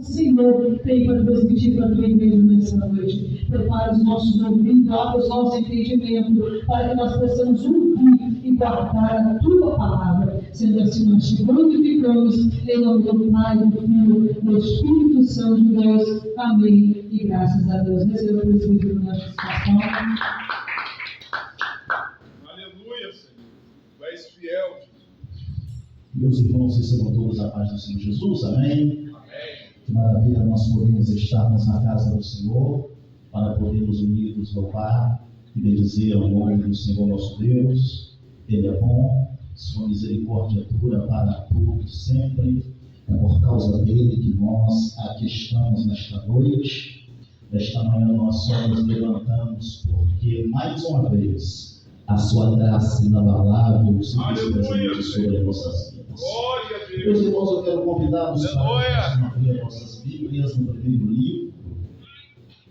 Senhor tem para transmitir para a tua igreja nessa noite. Prepara os nossos ouvidos, abre os nossos entendimentos, para que nós possamos ouvir e guardar a tua palavra. Sendo assim, nós te glorificamos em nome do Pai, do Filho, do Espírito Santo de Deus. Amém. E graças a Deus. Receba o presbítero na participação. Aleluia, Senhor. Tu és fiel, Jesus. Meus irmãos, recebam todos a paz do Senhor Jesus. Amém. Que maravilha nós podemos estarmos na casa do Senhor, para podermos unidos louvar e bendizer ao nome do Senhor nosso Deus. Ele é bom, sua misericórdia dura para todos sempre. É por causa dele que nós aqui estamos nesta noite. Esta manhã nós só nos levantamos porque, mais uma vez, a sua graça inabalável se presente sobre as nossas vidas. Glória a Deus. Meus irmãos, eu quero convidá-los para abrir as nossas Bíblias no primeiro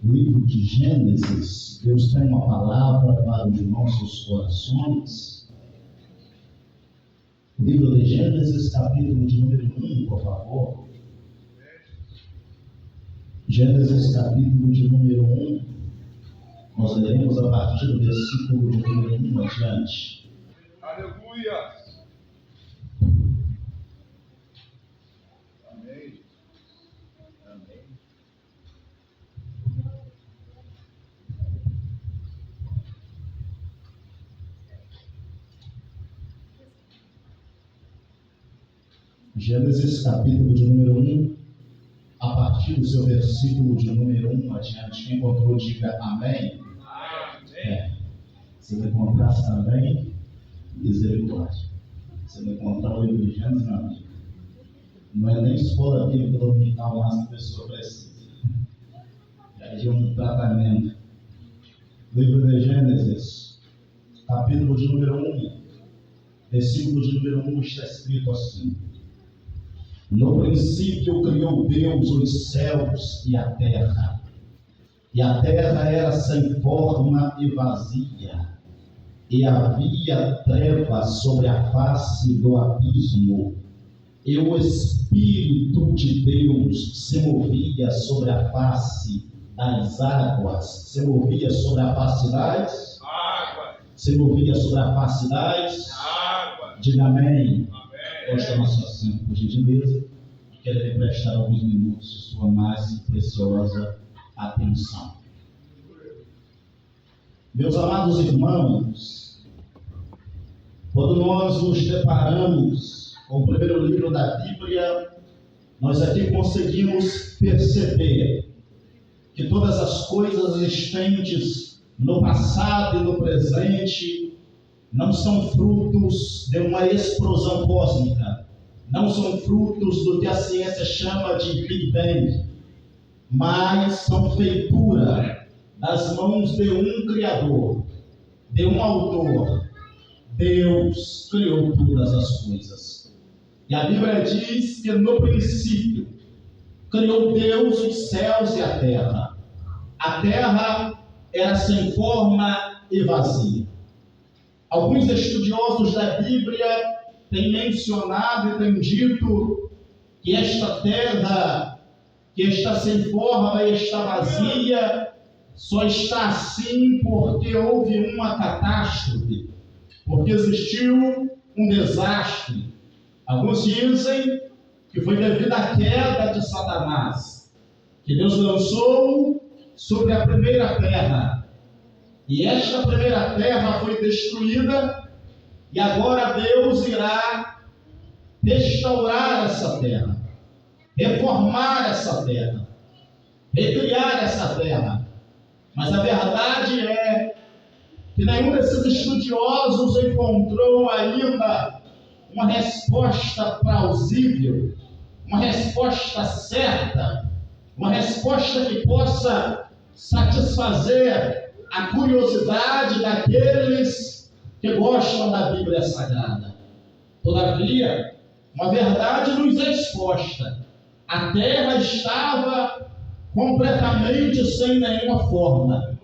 livro de Gênesis. Deus tem uma palavra para os nossos corações. Livro de Gênesis, capítulo de número 1, por favor. Gênesis, capítulo de número 1. Nós leremos a partir do versículo de número 1 adiante. Aleluia. Amém. Amém. Gênesis, capítulo de número 1, a partir do seu versículo de número 1 adiante. Quem encontrou, diga amém. Amém. Se não encontrar também, misericórdia. Se não encontrar o livro de Gênesis, meu amigo, não é nem escola bíblica dominical, mas a pessoa precisa. Já é um tratamento. Livro de Gênesis, capítulo de número 1, versículo de número 1, está escrito assim: No princípio criou Deus os céus e a terra era sem forma e vazia, e havia trevas sobre a face do abismo, e o Espírito de Deus se movia sobre a face das águas. Se movia sobre a face das Água. Se movia sobre a face das Água. Diga amém. Amém. Hoje toma sua assento, por gentileza. Quero prestar alguns minutos de sua mais preciosa atenção. Meus amados irmãos, quando nós nos deparamos com o primeiro livro da Bíblia, nós aqui conseguimos perceber que todas as coisas existentes no passado e no presente não são frutos de uma explosão cósmica, não são frutos do que a ciência chama de Big Bang, mas são feitura das mãos de um Criador, de um Autor. Deus criou todas as coisas. E a Bíblia diz que no princípio criou Deus os céus e a terra. A terra era sem forma e vazia. Alguns estudiosos da Bíblia têm mencionado e têm dito que esta terra, que está sem forma e está vazia, só está assim porque houve uma catástrofe, porque existiu um desastre. Alguns dizem que foi devido à queda de Satanás, que Deus lançou sobre a primeira terra. E esta primeira terra foi destruída, e agora Deus irá restaurar essa terra, reformar essa terra, recriar essa terra. Mas a verdade é que nenhum desses estudiosos encontrou ainda uma resposta plausível, uma resposta certa, uma resposta que possa satisfazer a curiosidade daqueles que gostam da Bíblia Sagrada. Todavia, uma verdade nos é exposta: a terra estava completamente sem nenhuma forma.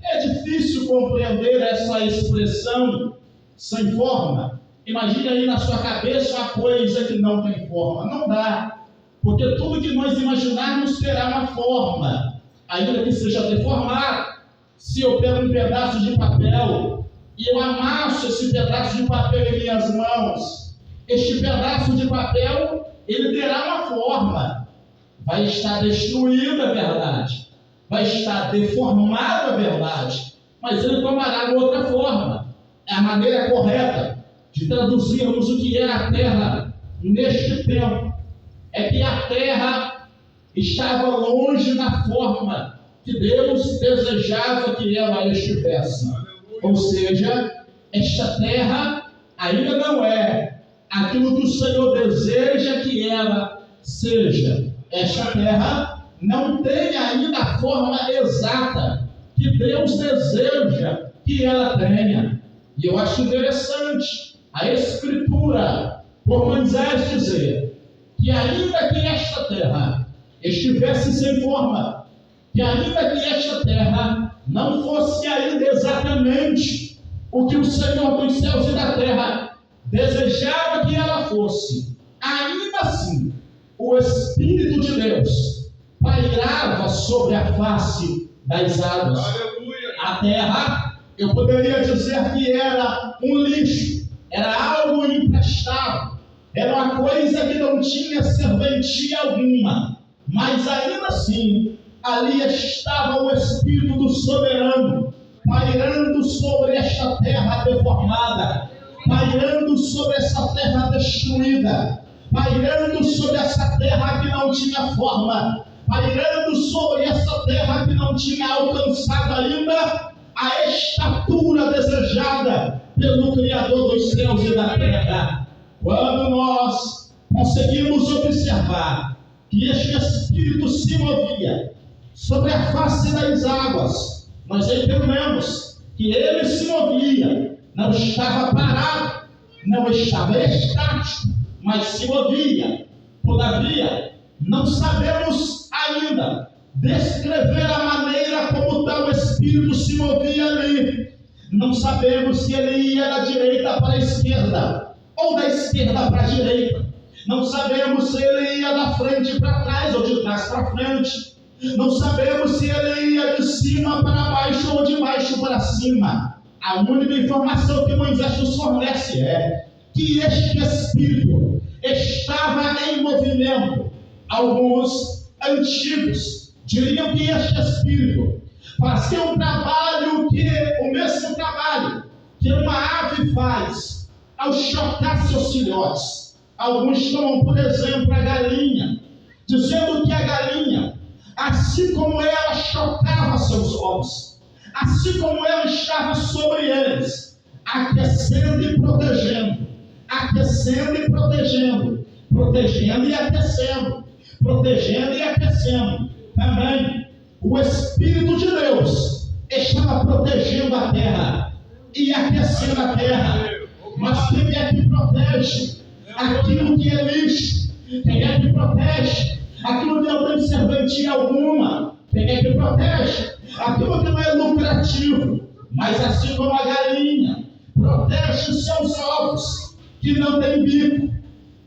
É difícil compreender essa expressão sem forma. Imagine aí na sua cabeça uma coisa que não tem forma. Não dá. Porque tudo que nós imaginarmos terá uma forma, ainda que seja deformado. Se eu pego um pedaço de papel e eu amasso esse pedaço de papel em minhas mãos, este pedaço de papel, ele terá uma forma. Vai estar destruída a verdade, vai estar deformada a verdade, mas ele tomará outra forma. É a maneira correta de traduzirmos o que é a terra neste tempo. É que a terra estava longe da forma que Deus desejava que ela estivesse. Ou seja, esta terra ainda não é aquilo que o Senhor deseja que ela seja. Esta terra não tem ainda a forma exata que Deus deseja que ela tenha. E eu acho interessante a Escritura, por Moisés dizer que ainda que esta terra estivesse sem forma, que ainda que esta terra não fosse ainda exatamente o que o Senhor dos céus e da terra desejava que ela fosse, ainda assim, o Espírito de Deus pairava sobre a face das águas. Aleluia. A terra, eu poderia dizer que era um lixo, era algo imprestável, era uma coisa que não tinha serventia alguma, mas ainda assim, ali estava o Espírito do Soberano, pairando sobre esta terra deformada, pairando sobre essa terra destruída, pairando sobre essa terra que não tinha forma, pairando sobre essa terra que não tinha alcançado ainda a estatura desejada pelo Criador dos céus e da terra. Quando nós conseguimos observar que este Espírito se movia sobre a face das águas, nós entendemos que ele se movia, não estava parado, não estava estático, mas se movia. Todavia, não sabemos ainda descrever a maneira como tal Espírito se movia ali. Não sabemos se ele ia da direita para a esquerda, ou da esquerda para a direita. Não sabemos se ele ia da frente para trás, ou de trás para frente. Não sabemos se ele ia de cima para baixo, ou de baixo para cima. A única informação que Moisés nos fornece é que este Espírito estava em movimento. Alguns antigos diriam que este Espírito fazia o mesmo trabalho que uma ave faz ao chocar seus filhotes. Alguns tomam, por exemplo, a galinha, dizendo que a galinha, assim como ela chocava seus ovos, assim como ela estava sobre eles, aquecendo e protegendo, aquecendo e protegendo, protegendo e aquecendo, protegendo e aquecendo. Também o Espírito de Deus estava protegendo a terra e aquecendo a terra. Mas quem é que protege aquilo que é lixo? Quem é que protege aquilo que não tem serventia alguma? Quem é que protege aquilo que não é lucrativo? Mas assim como a galinha protege os seus ovos, que não tem bico,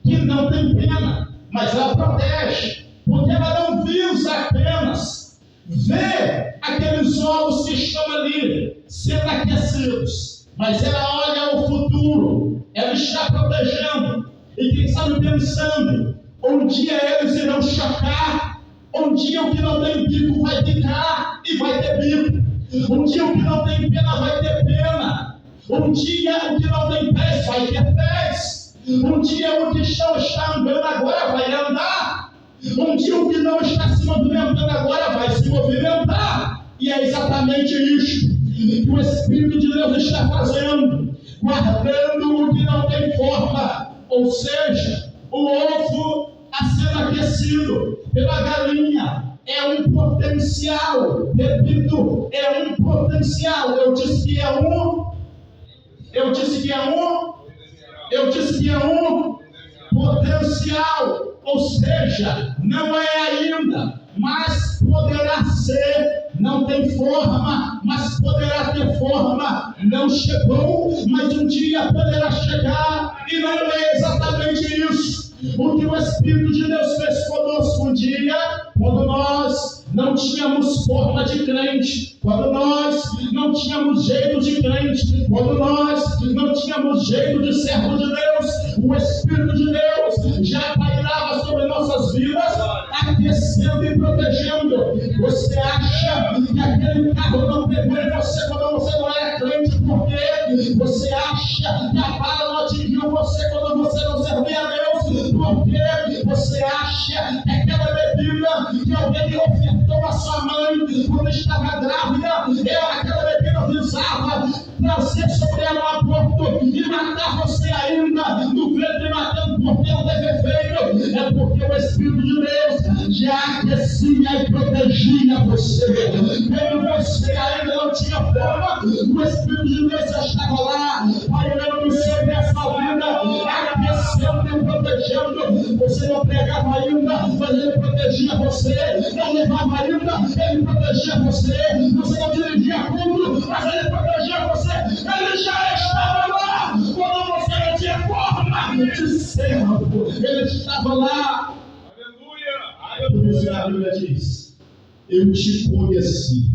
que não tem pena, mas ela protege, porque ela não visa apenas ver aqueles ovos que estão ali sendo aquecidos, mas ela olha ao futuro, ela está protegendo, e quem sabe pensando, um dia eles irão chocar, um dia o que não tem bico vai picar e vai ter bico, um dia o que não tem pena vai ter pena, um dia o que não tem pés vai ter pés, um dia o que está andando agora vai andar, um dia o que não está se movimentando agora vai se movimentar. E é exatamente isso que o Espírito de Deus está fazendo, guardando o que não tem forma, ou seja, o ovo a ser aquecido pela galinha. É um potencial, repito, é um potencial. Eu disse que é um potencial, ou seja, não é ainda, mas poderá ser. Não tem forma, mas poderá ter forma. Não chegou, mas um dia poderá chegar. E não é exatamente isso O que o Espírito de Deus fez conosco um dia, quando nós não tínhamos forma de crente, quando nós não tínhamos jeito de crente, quando nós não tínhamos jeito de servo de Deus, o Espírito de Deus já pairava sobre nossas vidas, aquecendo e protegendo. Você acha que aquele carro não pegou em você quando você não era crente, porque você acha que a bala não atingiu você quando você não servia a Deus, porque você acha que aquela bebida que alguém lhe ofertou a sua mãe quando estava grávida, aquela bebida visava trazer sobre ela um aborto e matar você ainda no ventre, matando porque não teve efeito, é porque o Espírito de Deus já aquecia e protegia você. Quando você ainda não tinha forma, o Espírito de Deus já estava lá, pairando sobre essa vida, aquecendo e protegendo. Você não pregava ainda, mas ele protegia você. Não levava ainda, ele protegia você. Você não dirigia tudo, mas ele protegia você. Ele já estava lá quando você não tinha forma de servo. Ele estava lá. Aleluia! Por isso que a Bíblia diz: eu te conheci,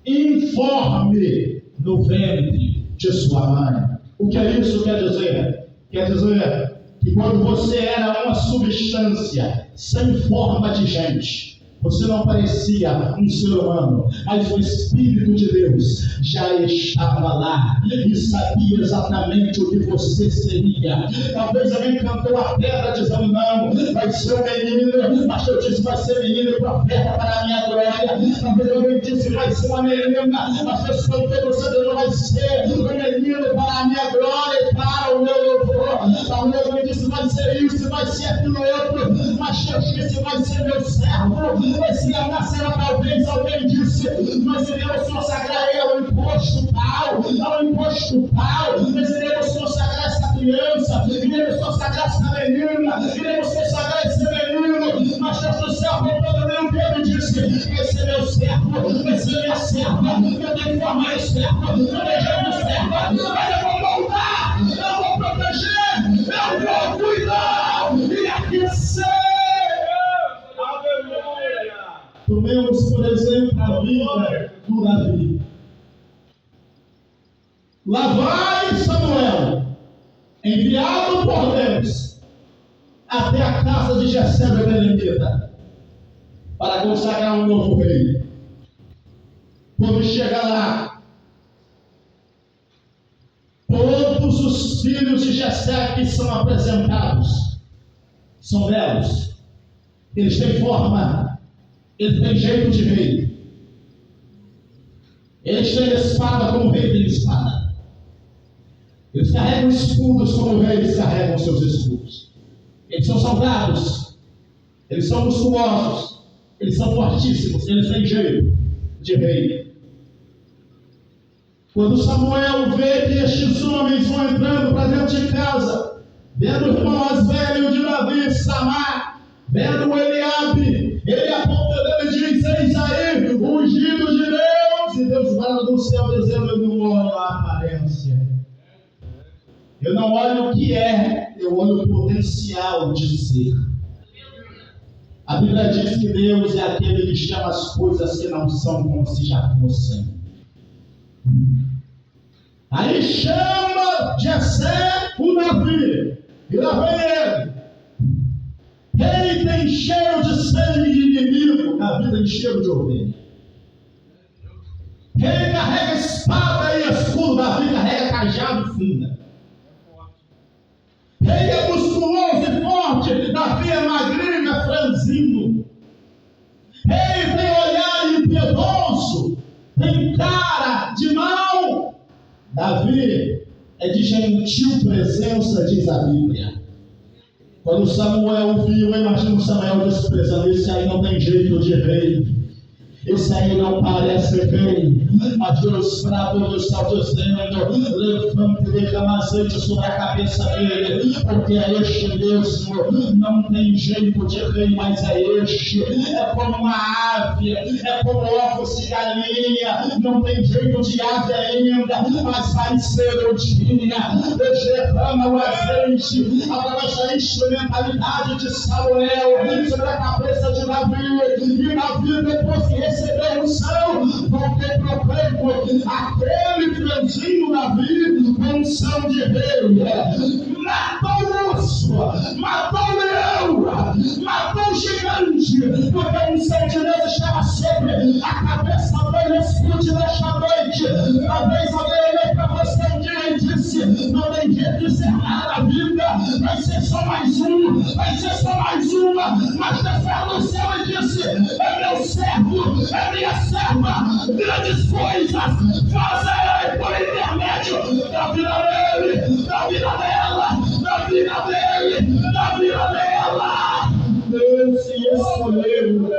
informe no ventre de sua mãe. O que é isso quer dizer? Quer dizer que quando você era uma substância sem forma de gente, você não parecia um ser humano, mas o Espírito de Deus já estava lá e sabia exatamente o que você seria. Talvez alguém cantou a pedra dizendo: não, vai ser um menino, mas eu disse: vai ser menino e profeta para a minha glória. Talvez alguém disse: vai ser uma menina, mas eu escutei você dizendo: vai ser um menino para a minha glória e para o meu louvor. Talvez alguém disse: vai ser isso, vai ser aquilo outro, mas eu disse: vai ser meu servo. Esse ano nascerá, talvez alguém disse: nós iremos consagrar ele ao imposto tal, nós iremos consagrar essa criança, iremos consagrar essa menina, iremos consagrar esse menino, mas Deus do céu apontando nenhum dedo e disse: vai ser meu servo, vai ser minha serva, eu tenho que formar esse servo, eu tenho serva, mas eu vou voltar, eu vou proteger, eu vou cuidar e aquecer. Tomemos, por exemplo, a vida do Davi. Lá vai Samuel, enviado por Deus, até a casa de Jessé belemita, para consagrar um novo rei. Quando chega lá, todos os filhos de Jessé que são apresentados são belos, eles têm forma, eles têm jeito de rei. Eles têm espada como o rei tem espada. Eles carregam escudos como reis carregam seus escudos. Eles são saudáveis. Eles são musculosos. Eles são fortíssimos. Eles têm jeito de rei. Quando Samuel vê que estes homens vão entrando para dentro de casa, vendo o irmão mais velho de Davi, Samar, vendo Eliabe, ele aponta dele e diz: eis aí, o ungido de Deus. E Deus fala do céu dizendo: eu não olho a aparência, eu não olho o que é, eu olho o potencial de ser. A Bíblia diz que Deus é aquele que chama as coisas que não são como se já fossem. Aí chama Jessé o Davi, e lá vem ele. Ele tem cheiro de sangue de inimigo, Davi tem cheiro de ovelha. Ele carrega espada e escudo, Davi carrega cajado e funda. Ele é musculoso e forte, Davi é magrinho, é franzino. Ele tem olhar impiedoso, tem cara de mal. Davi é de gentil presença, diz a Bíblia. Quando Samuel viu, eu imagino Samuel desprezando: esse aí não tem jeito de rei. Esse aí não parece rei, mas Deus bravo do céu dizendo: levante e derrama azeite sobre a cabeça dele, porque é este mesmo. Não tem jeito de rei, mas é este. É como uma ave, é como ovos de galinha. Não tem jeito de ave ainda, mas vai ser o dia. Deus derrama o azeite através da instrumentalidade de Samuel sobre a cabeça de Davi, e Davi, depois que recebeu unção, porque proclamo aquele franzinho Davi com unção de rei, matou o urso, matou o leão, matou o gigante, porque a unção de Deus estava sobre a cabeça dele. Escute nesta noite, talvez alguém olhe para você um dia e disse: não tem jeito de ser nada na vida, vai ser só mais um, vai ser só mais uma, mas Deus falou no céu e disse: é meu servo, é minha serva, grandes coisas fazerei por intermédio da vida dele, da vida dela, da vida dele, da vida dela. Deus se escolheu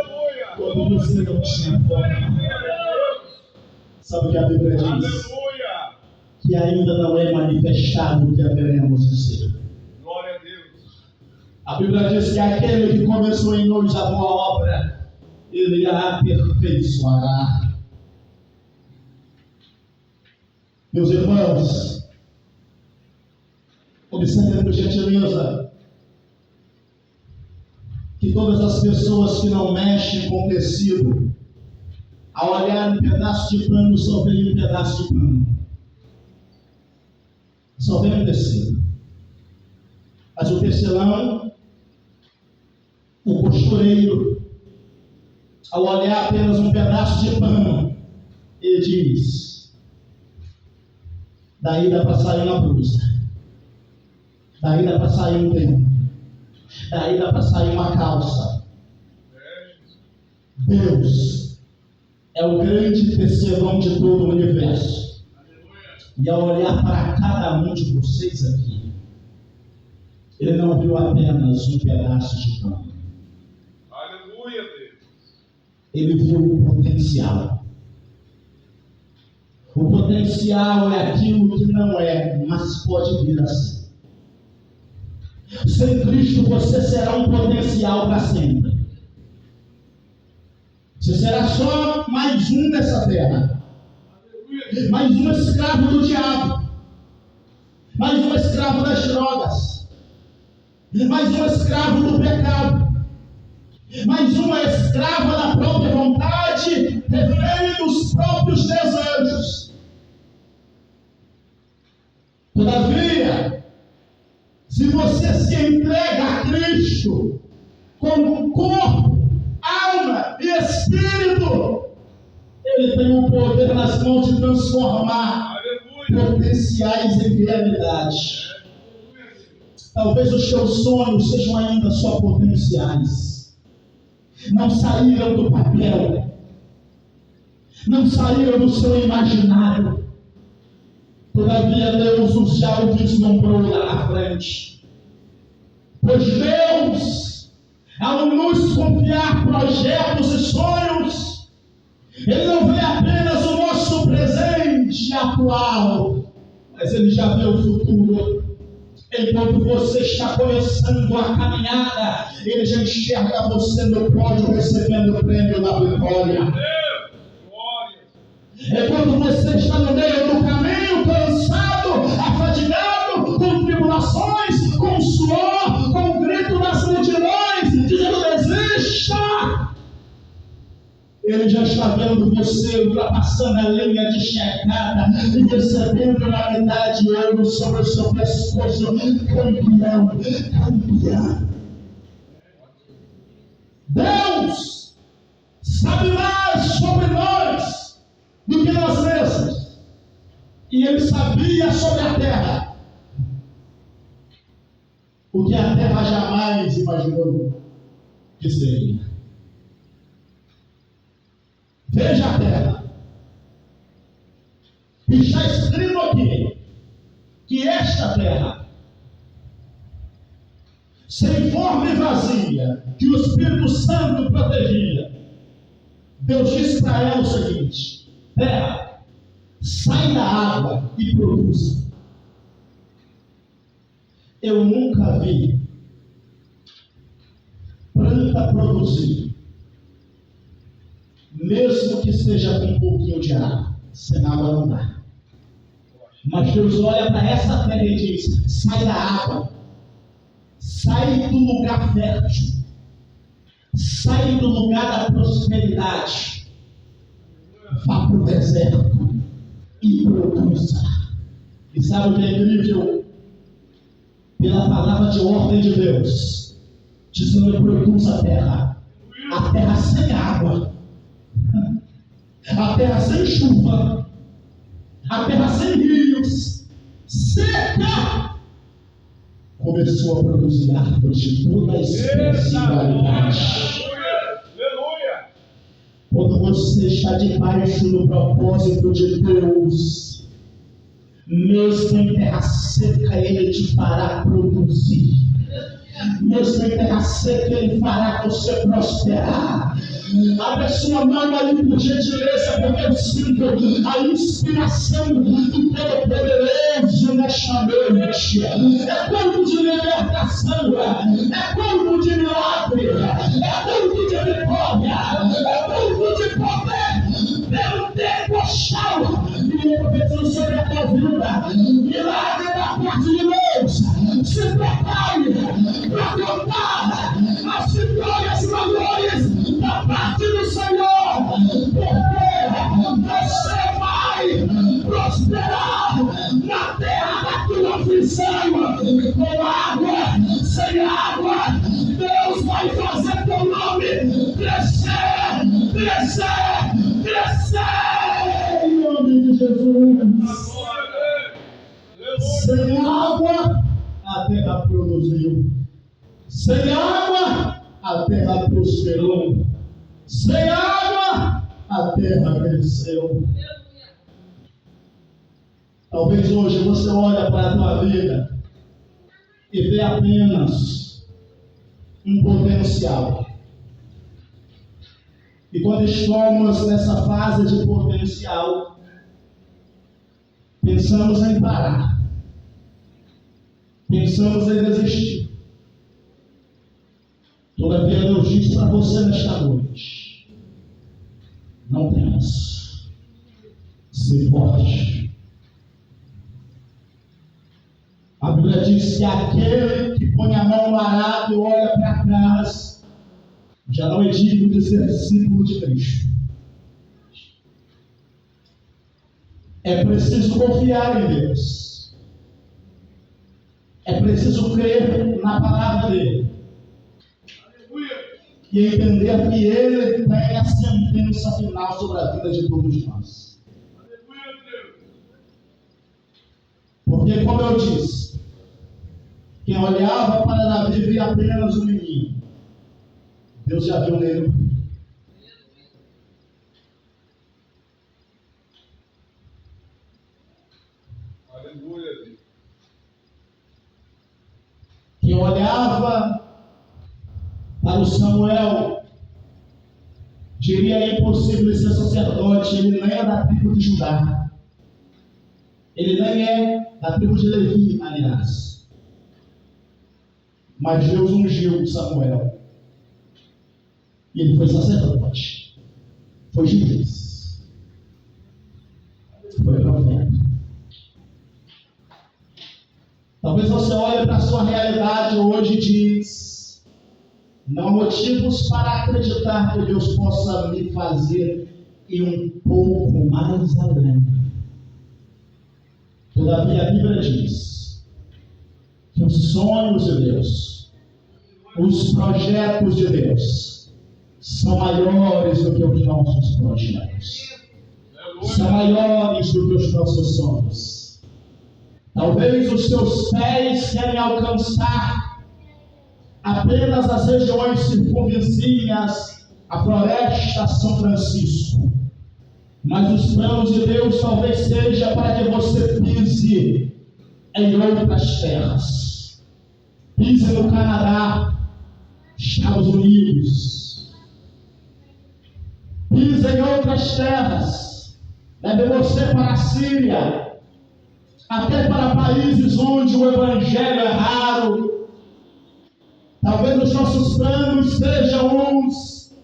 quando você não tinha forma. Sabe o que a Bíblia diz? Que ainda não é manifestado o que haveremos de ser. Glória a Deus. A Bíblia diz que aquele que começou em nós a boa obra, ele a aperfeiçoará. Meus irmãos, observem por gentileza que todas as pessoas que não mexem com tecido, ao olhar um pedaço de pano, só veem um pedaço de pano, só vem um tecido. Mas o tecelão, o costureiro, ao olhar apenas um pedaço de pano, ele diz: daí dá para sair uma blusa, daí dá para sair um tênis, daí dá para sair uma calça. Deus é o grande tecelão de todo o universo. E ao olhar para cada um de vocês aqui, ele não viu apenas um pedaço de pano. Aleluia, Deus. Ele viu o potencial. O potencial é aquilo que não é, mas pode vir a ser. Sem Cristo você será um potencial para sempre. Você será só mais um nessa terra. Mais um escravo do diabo. Mais um escravo das drogas. Mais um escravo do pecado. Mais uma escrava da própria vontade, refém dos próprios desejos. Todavia, se você se entrega a Cristo como corpo, alma e espírito, Ele tem o poder nas mãos de transformar potenciais em realidade. Talvez os seus sonhos sejam ainda só potenciais. Não saíram do papel. Não saíram do seu imaginário. Todavia Deus os já o vislumbrou lá na frente. Pois Deus, ao nos confiar projetos e sonhos, Ele não vê apenas o nosso presente atual, mas Ele já vê o futuro. Enquanto você está começando a caminhada, Ele já enxerga você no pódio recebendo o prêmio da vitória. Enquanto você está no meio do caminho, cansado, afadigado, com tribulações, com suor, com o grito das multidões, dizendo desista, Ele já está vendo você ultrapassando a linha de chegada e recebendo uma medalha de ouro sobre o seu pescoço. Campeão, campeão. Deus sabe mais sobre nós do que nós mesmos. E Ele sabia sobre a terra o que a terra jamais imaginou que seria. Veja a terra. Está escrito aqui que esta terra, sem forma e vazia, que o Espírito Santo protegia, Deus disse para ela o seguinte: terra, sai da água e produza. Eu nunca vi planta produzir, mesmo que seja com um pouquinho de água. Sem água não dá. Mas Deus olha para essa terra e diz: sai da água, sai do lugar fértil, sai do lugar da prosperidade, vá para o deserto e produza. E sabe o que é incrível? Pela palavra de ordem de Deus, dizendo: produza a terra sem água, a terra sem chuva, a terra sem rios, seca, começou a produzir árvores de toda a espécie e variedade. Quando você está debaixo do propósito de Deus, mesmo em terra seca, Ele te fará produzir. Mesmo em terra seca, Ele fará você prosperar. Abre sua mão ali, por gentileza, porque eu sinto a inspiração do Todo-Poderoso nesta noite. É tempo de libertação, é tempo de milagre, é tempo de vitória, é tempo de poder. Pelo debochal, e eu profetizo sobre a tua vida. Milagre da parte de Deus. Se prepare para contar as vitórias e valores da parte do Senhor, porque você vai prosperar na terra da tua aflição, com água, sem água. Deus vai fazer teu nome crescer, crescer, crescer, em nome de Jesus. Sem água, a terra produziu. Sem água, a terra prosperou. Sem água, a terra cresceu. Talvez hoje você olhe para a tua vida e vê apenas um potencial. E quando estamos nessa fase de potencial, pensamos em parar. Pensamos em desistir. Todavia, Deus diz para você nesta noite: não temas, se forte. A Bíblia diz que aquele que põe a mão no arado e olha para trás, já não é digno de ser discípulo de Cristo. É preciso confiar em Deus. É preciso crer na palavra dele. E entender que ele tem a sentença final sobre a vida de todos nós. Porque, como eu disse, quem olhava para Davi via apenas um menino. Deus já viu nele. Aleluia. Quem olhava para o Samuel diria: é impossível ser sacerdote. Ele nem é da tribo de Judá. Ele nem é da tribo de Levi, aliás. Mas Deus ungiu Samuel. E ele foi sacerdote. Foi juiz. Foi profeta. Talvez você olhe para a sua realidade hoje e diz: não há motivos para acreditar que Deus possa me fazer ir um pouco mais além. Todavia, a Bíblia diz que os sonhos de Deus, os projetos de Deus, são maiores do que os nossos projetos, são maiores do que os nossos sonhos. Talvez os seus pés querem alcançar apenas as regiões circunvizinhas, a floresta São Francisco. Mas os planos de Deus talvez seja para que você pise em outras terras. Pise no Canadá, Estados Unidos. Pise em outras terras, leve você para a Síria, até para países onde o Evangelho é raro. Talvez os nossos planos sejam uns,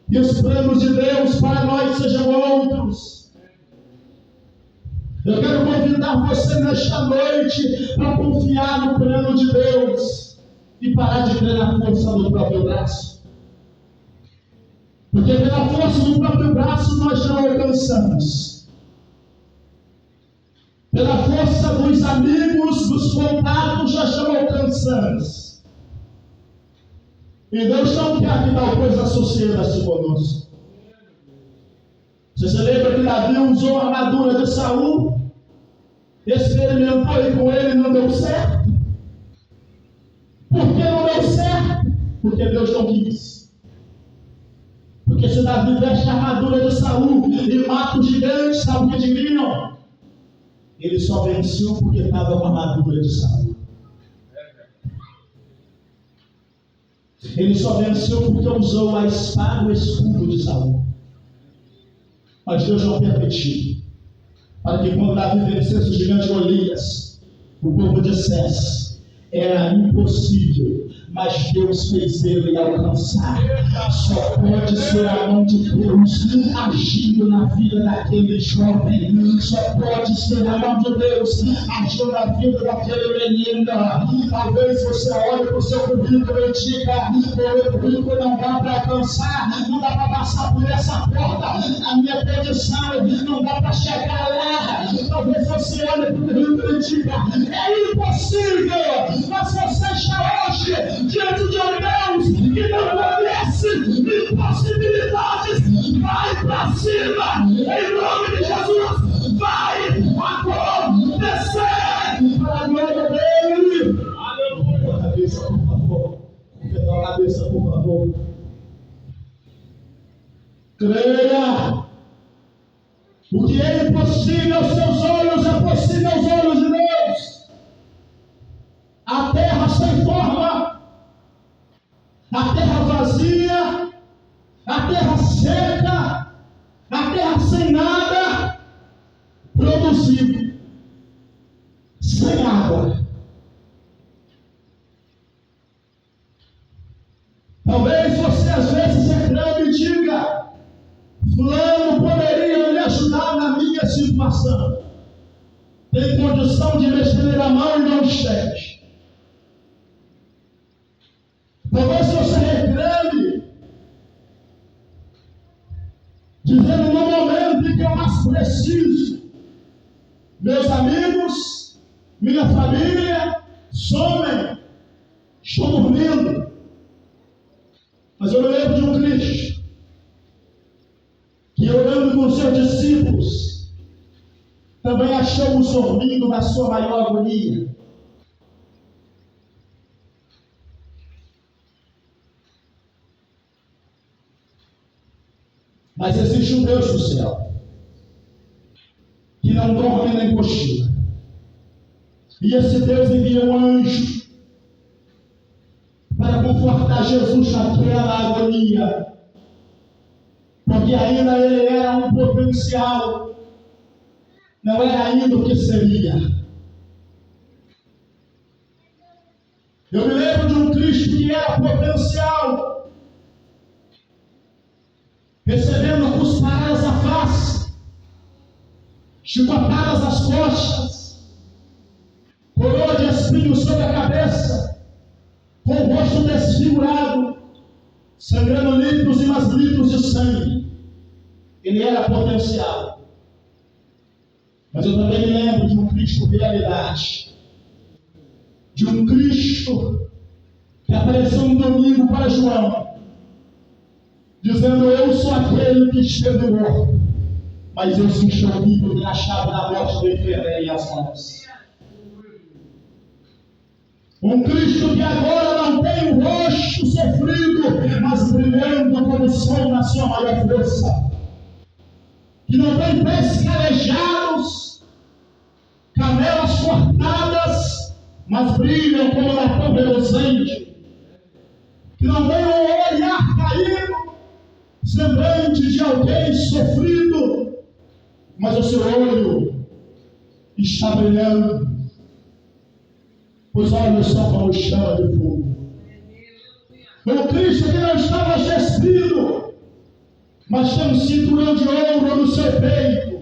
e os planos de Deus para nós sejam outros. Eu quero convidar você nesta noite para confiar no plano de Deus e parar de crer na força do próprio braço. Porque pela força do próprio braço nós não alcançamos. Pela força dos amigos, dos contatos, nós não alcançamos. E Deus não quer que tal coisa suceda-se conosco. Você se lembra que Davi usou a armadura de Saul? Experimentou e com ele não deu certo? Por que não deu certo? Porque Deus não quis. Porque se Davi veste a armadura de Saul e mata os gigantes, sabe o que diriam? Ele só venceu porque estava com a armadura de Saul. Ele só venceu porque usou a espada e o escudo de Saul. Mas Deus não permitiu. Para que quando Davi vencesse o gigante Golias, o povo dissesse: era impossível, mas Deus fez ele alcançar. Só pode ser a mão de Deus agindo na vida daquele jovem. Só pode ser a mão de Deus agindo na vida daquele menino. Talvez você olhe para o seu currículo e diga: meu currículo não dá para alcançar, não dá para passar por essa porta, a minha condição não dá para chegar lá. Talvez você olhe para o currículo e diga: é impossível, mas você está hoje diante de um Deus que não conhece impossibilidades. Vai para cima, em nome de Jesus. Vai acontecer para a glória dele. Aleluia. A cabeça, por favor. A cabeça, por favor. Creia. O que é impossível aos seus olhos é possível aos olhos de Deus. A terra sem forma, a terra vazia, a terra seca, a terra sem nada, produziu, sem água. Talvez você às vezes reclame e diga: fulano poderia me ajudar na minha situação. Tem condição de me estender a mão e não estende. Talvez você reclame, dizendo: no momento em que eu mais preciso, meus amigos, minha família somem, estou dormindo. Mas eu me lembro de um Cristo que, orando com seus discípulos, também achamos dormindo na sua maior agonia. Mas existe um Deus do céu que não dorme nem cochila. E esse Deus envia um anjo para confortar Jesus naquela agonia. Porque ainda ele era um potencial, não era ainda o que seria. Eu me lembro de um Cristo que era potencial, recebendo cusparadas à face, chicotadas às costas, coroa de espinhos sobre a cabeça, com o rosto desfigurado, sangrando litros e mais litros de sangue. Ele era potencial. Mas eu também me lembro de um Cristo realidade, de um Cristo que apareceu um domingo para João, dizendo: eu sou aquele que esteve morto, mas eu sou vivo e a chave da morte do inferno em minhas mãos. Um Cristo que agora não tem o rosto sofrido, mas brilhando como o sol na sua maior força. Que não tem pés calejados, canelas cortadas, mas brilham como latão reluzente. Que não tem um olhar caído, semblante de alguém sofrido, mas o seu olho está brilhando, os olhos são como chama de fogo. O Cristo que não estava despido, mas tem um cinturão de ouro no seu peito.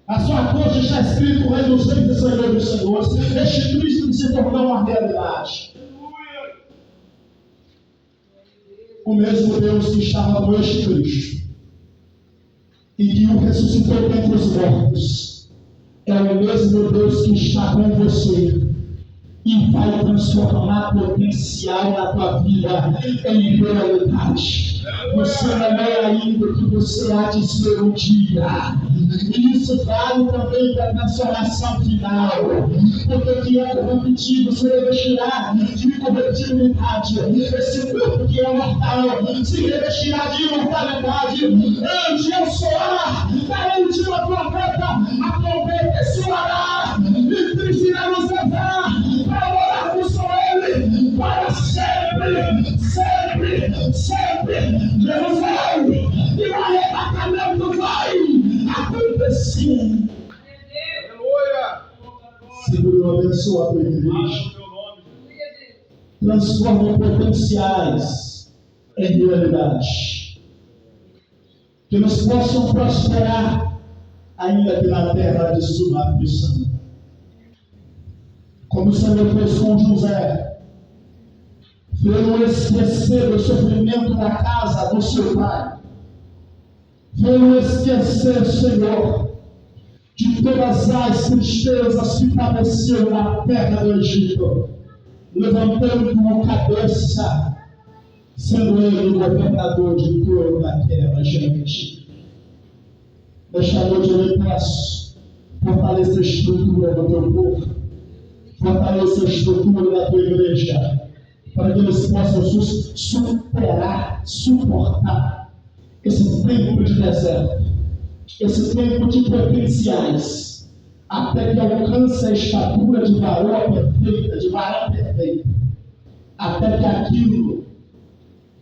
A sua coxa está escrito Rei dos Reis e Senhor dos Senhores. Este Cristo que se tornou uma realidade. O mesmo Deus que estava com este Cristo e que o ressuscitou dentre os mortos é o mesmo Deus que está com você e vai transformar potencial na tua vida em realidade. Você não é ainda o que você há de ser um dia. E isso vale também para a transformação final. Porque o que é corruptível se revestirá de corruptibilidade. Esse corpo que é mortal se revestirá de imortalidade. Antes eu soar da última trombeta, a trombeta soará e Cristo irá nos levar para morarmos com Ele para sempre, sempre, sempre. Jerusalém, e o arrebatamento vai acontecer. Aleluia! Senhor, abençoa a tua igreja. Transforma potenciais em realidade. Que nos possam prosperar, ainda que na terra de sua aflição. Como o Senhor fez com José, veio esquecer o sofrimento da casa do seu pai. Veio esquecer, Senhor, de todas as tristezas que padeceu na terra do Egito, levantando como cabeça, sendo ele o governador de toda aquela gente. Nesta noite eu lhe peço, fortaleça a estrutura do teu povo, fortaleça a estrutura da tua igreja, para que eles possam suportar esse tempo de deserto, esse tempo de potenciais, até que alcance a estatura de varão perfeita, de varão perfeito, até que aquilo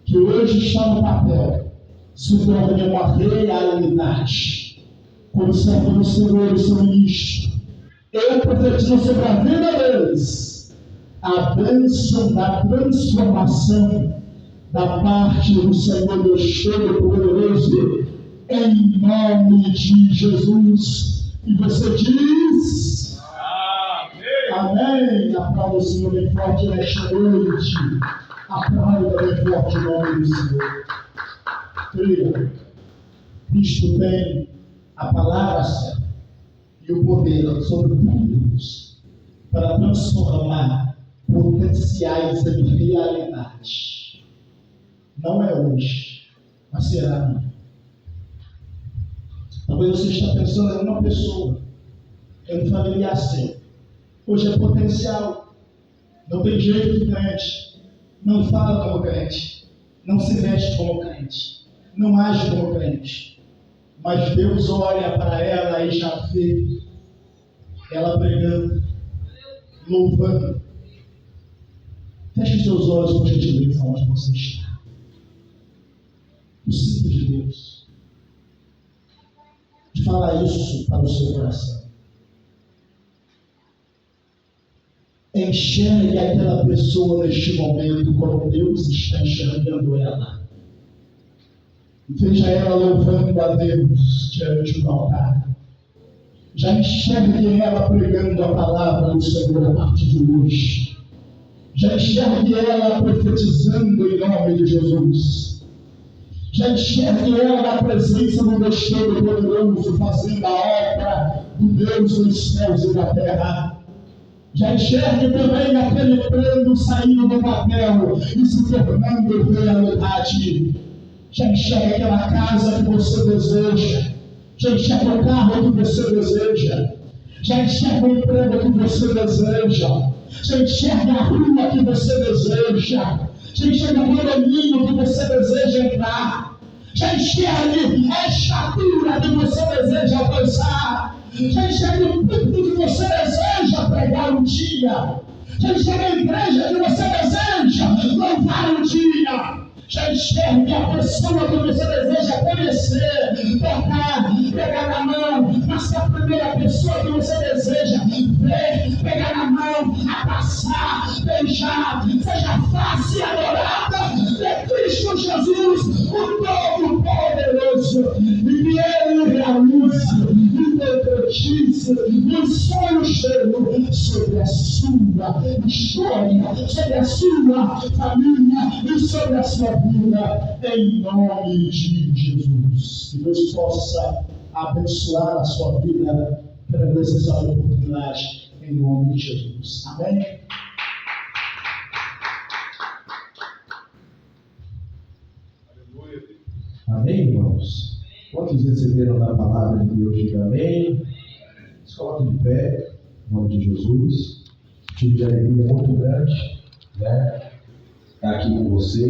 que hoje está no papel se torne uma realidade. Como servo do Senhor e seu ministro, eu profetizo sobre a vida deles a bênção da transformação da parte do Senhor Deus Todo-Poderoso, em nome de Jesus. E você diz: Amém. Aplauda o Senhor bem forte nesta noite. Aplauda bem forte o nome do Senhor. Creia, Cristo tem a palavra certa e o poder sobre todos para transformar potenciais em realidade. Não é hoje, mas será amanhã. Talvez você esteja pensando em uma pessoa, em um familiar seu. Hoje é potencial, não tem jeito de crente, não fala como crente, não se veste como crente, não age como crente. Mas Deus olha para ela e já vê ela pregando, louvando. Feche seus olhos, por gentileza, onde você está. O Espírito de Deus de falar isso para o seu coração. Enxergue aquela pessoa neste momento como Deus está enxergando ela. Veja ela louvando a Deus diante do altar. Já enxergue ela pregando a palavra do Senhor a partir de hoje. Já enxergue ela profetizando em nome de Jesus. Já enxergue ela na presença do Deus Todo-Poderoso, fazendo a obra do Deus dos céus e da terra. Já enxergue também aquele plano saindo do papel e se tornando realidade. Já enxergue aquela casa que você deseja. Já enxerga o carro que você deseja. Já enxerga o emprego que você deseja. Já enxerga a rua que você deseja. Já enxerga o condomínio que você deseja entrar. Já enxergue a estatura que você deseja alcançar. Já enxerga o púlpito que você deseja pregar um dia. Já enxerga a igreja que você deseja louvar um dia. Já enxergue a pessoa que você deseja conhecer, tocar, pegar na mão. Mas se a primeira pessoa que você deseja ver, pegar na mão, abraçar, beijar, seja face adorada de Cristo Jesus, o Todo-Poderoso, e que Ele realize e concretize os sonhos dele sobre a sua história, sobre a sua família e sobre a sua vida, em nome de Jesus. Que Deus possa abençoar a sua vida pela necessária oportunidade, em nome de Jesus. Amém? Aleluia, Deus. Amém, irmãos? Quantos receberam da palavra de Deus? Diga amém. Se coloque de pé, em nome de Jesus. Tive de alegria muito grande, né? Estar aqui com vocês.